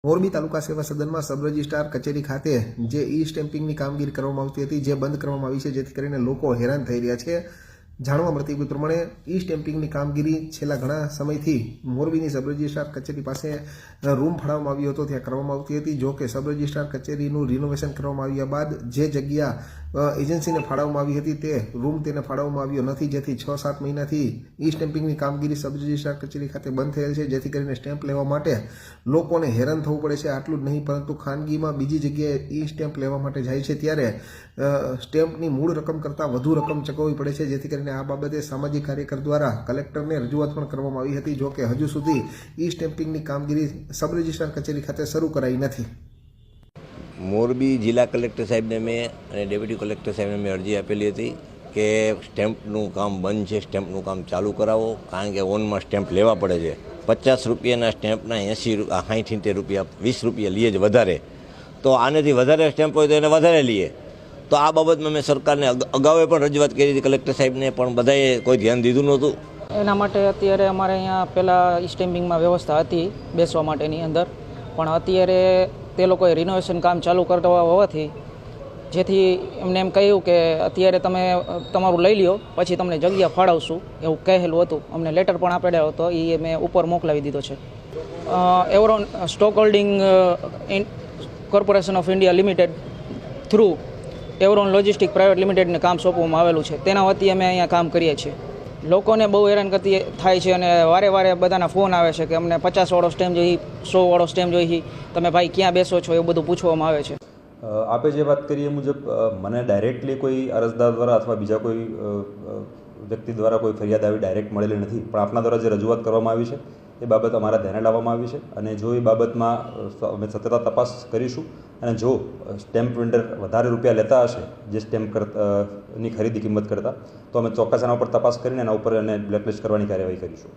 મોરબી તાલુકા સેવા સદનમાં sub registrar કચેરી ખાતે જે ઈ સ્ટેમ્પિંગની કામગીરી કરવામાં આવતી હતી, જે બંધ કરવામાં આવી છે, જેથી કરીને લોકો હેરાન થઈ રહ્યા છે। જાણવા મળતી વિગત પ્રમાણે ઈ સ્ટેમ્પિંગની કામગીરી છેલ્લા ઘણા સમયથી મોરબીની સબ રજિસ્ટ્રાર કચેરી પાસે રૂમ ફાળવવામાં આવ્યો હતો, ત્યાં કરવામાં આવતી હતી। જો કે સબ રજિસ્ટ્રાર કચેરીનું રિનોવેશન કરવામાં આવ્યા બાદ જે જગ્યા એજન્સીને ફાળવવામાં આવી હતી તે રૂમ તેને ફાળવવામાં આવ્યો નથી, જેથી 6-7 મહિનાથી ઈ સ્ટેમ્પિંગની કામગીરી સબ રજિસ્ટ્રાર કચેરી ખાતે બંધ થયેલ છે, જેથી કરીને સ્ટેમ્પ લેવા માટે લોકોને હેરાન થવું પડે છે। આટલું જ નહીં પરંતુ ખાનગીમાં બીજી જગ્યાએ ઈ સ્ટેમ્પ લેવા માટે જાય છે ત્યારે સ્ટેમ્પની મૂળ રકમ કરતાં વધુ રકમ ચૂકવવી પડે છે, જેથી કરીને આ બાબતે સામાજિક કાર્યકર દ્વારા કલેક્ટરને રજૂઆત પણ કરવામાં આવી હતી। જો કે હજુ સુધી ઈ સ્ટેમ્પિંગની કામગીરી સબ રજિસ્ટ્રાર કચેરી ખાતે શરૂ કરાઈ નથી। મોરબી જિલ્લા કલેક્ટર સાહેબને મેં અને ડેપ્યુટી કલેક્ટર સાહેબને મેં અરજી આપેલી હતી કે સ્ટેમ્પનું કામ બંધ છે, સ્ટેમ્પનું કામ ચાલુ કરાવો, કારણ કે ઓનમાં સ્ટેમ્પ લેવા પડે છે। 50 રૂપિયાના સ્ટેમ્પના 60-70 રૂપિયા 20 રૂપિયા લઈએ જ વધારે, તો આનેથી વધારે સ્ટેમ્પ હોય તો એને વધારે લઈએ। તો આ બાબતમાં મેં સરકારને અગાઉ પણ રજૂઆત કરી હતી કલેક્ટર સાહેબને, પણ બધાએ કોઈ ધ્યાન દીધું નહોતું। એના માટે અત્યારે અમારે અહીંયા પહેલાં સ્ટેમ્પિંગમાં વ્યવસ્થા હતી બેસવા માટેની અંદર, પણ અત્યારે તે લોકોએ રિનોવેશન કામ ચાલુ કરવા હોવાથી જેથી એમને એમ કહ્યું કે અત્યારે તમે તમારું લઈ લ્યો, પછી તમને જગ્યા ફાળવશું એવું કહેલું હતું। અમને લેટર પણ આપેલો હતો, એ મેં ઉપર મોકલાવી દીધો છે। એવરોન stock holding corporation of India limited through એવરોન લોજિસ્ટિક પ્રાઇવેટ લિમિટેડને કામ સોંપવામાં આવેલું છે, તેના વતી અમે અહીંયા કામ કરીએ છીએ। લોકોને બહુ હેરાનગતિ થાય છે અને વારે વારે બધાના ફોન આવે છે કે અમને 50વાળો સ્ટેમ્પ જોઈએ, 100વાળો સ્ટેમ્પ જોઈએ, તમે ભાઈ ક્યાં બેસો છો, એવું બધું પૂછવામાં આવે છે। આપે જે વાત કરી એ મુજબ મને ડાયરેક્ટલી કોઈ અરજદાર દ્વારા અથવા બીજા કોઈ વ્યક્તિ દ્વારા કોઈ ફરિયાદ આવી ડાયરેક્ટ મળેલી નથી, પણ આપના દ્વારા જે રજૂઆત કરવામાં આવી છે એ બાબત અમારા ધ્યાને લાવવામાં આવી છે અને જો એ બાબતમાં અમે સતત તપાસ કરીશું અને જો સ્ટેમ્પ વેન્ડર વધારે રૂપિયા લેતા હશે જે સ્ટેમ્પ ની ખરીદી કિંમત કરતાં, તો અમે ચોક્કસ એના ઉપર તપાસ કરીને એના ઉપર એને બ્લેકલિસ્ટ કરવાની કાર્યવાહી કરીશું।